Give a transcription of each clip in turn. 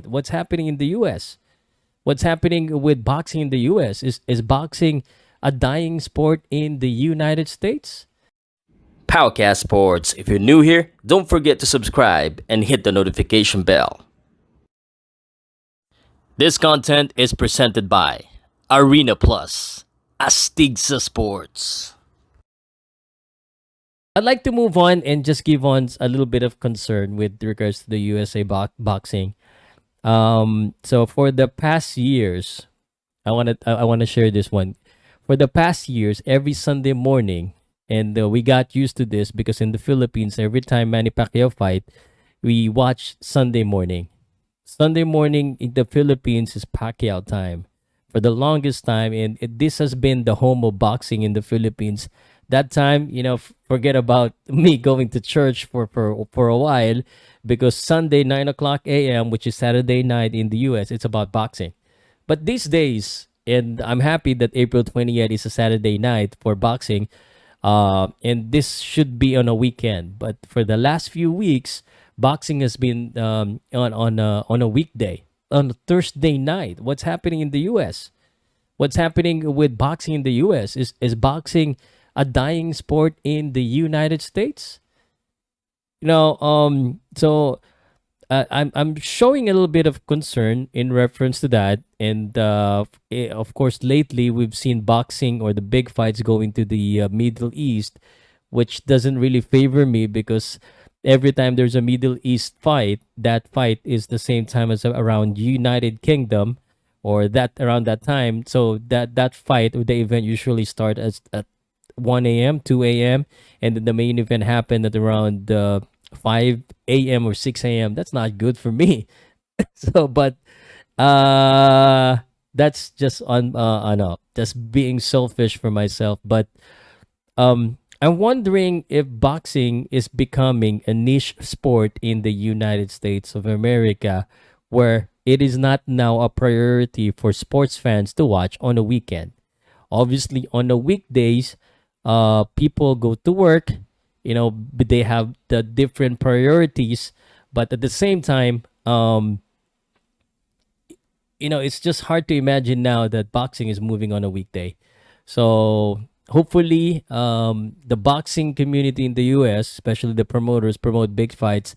night. What's happening in the US? What's happening with boxing in the US? Is boxing a dying sport in the United States? Powcast Sports. If you're new here, don't forget to subscribe and hit the notification bell. This content is presented by Arena Plus, Astigsa Sports. I'd like to move on and just give on a little bit of concern with regards to the USA boxing. So for the past years, I want to share this one. For the past years, every Sunday morning, and we got used to this because in the Philippines, every time Manny Pacquiao fight, we watch Sunday morning. Sunday morning in the Philippines is Pacquiao time for the longest time, and this has been the home of boxing in the Philippines. That time, forget about me going to church for a while, because Sunday 9 o'clock a.m., which is Saturday night in the U.S., it's about boxing. But these days, and I'm happy that April 20th is a Saturday night for boxing, and this should be on a weekend. But for the last few weeks, boxing has been on a weekday, on a Thursday night. What's happening in the U.S.? What's happening with boxing in the U.S.? Is boxing a dying sport in the United States? So I'm showing a little bit of concern in reference to that, and of course, lately we've seen boxing or the big fights going to the Middle East, which doesn't really favor me because every time there's a Middle East fight, that fight is the same time as around United Kingdom, or that around that time. So that fight or the event usually start at 1 a.m., 2 a.m., and then the main event happened at around 5 a.m. or 6 a.m. That's not good for me. So, but that's just I know, just being selfish for myself. But I'm wondering if boxing is becoming a niche sport in the United States of America, where it is not now a priority for sports fans to watch on a weekend. Obviously, on the weekdays, people go to work, but they have the different priorities. But at the same time, it's just hard to imagine now that boxing is moving on a weekday. So hopefully, the boxing community in the US, especially the promoters, promote big fights.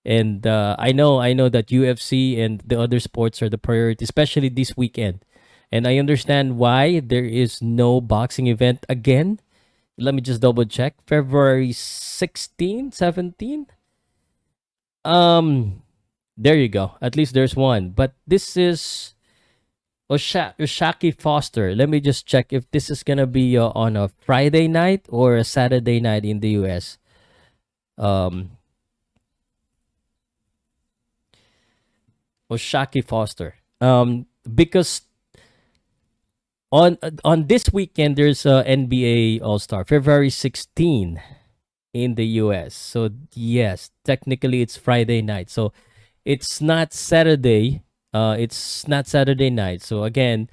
And I know that UFC and the other sports are the priority, especially this weekend. And I understand why there is no boxing event again. Let me just double check. February 16, 17. There you go. At least there's one. But this is Oshaki Foster. Let me just check if this is gonna be on a Friday night or a Saturday night in the US. Um, Oshaki Foster. Because on this weekend there's a NBA All Star, February 16 in the US. So yes, technically it's Friday night. So it's not Saturday. It's not Saturday night. So again,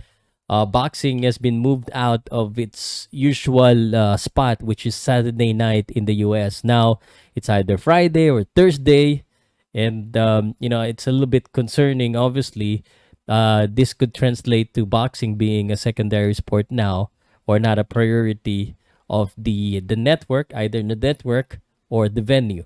boxing has been moved out of its usual spot, which is Saturday night in the US. Now it's either Friday or Thursday, and it's a little bit concerning. Obviously, this could translate to boxing being a secondary sport now, or not a priority of the network, either the network or the venue.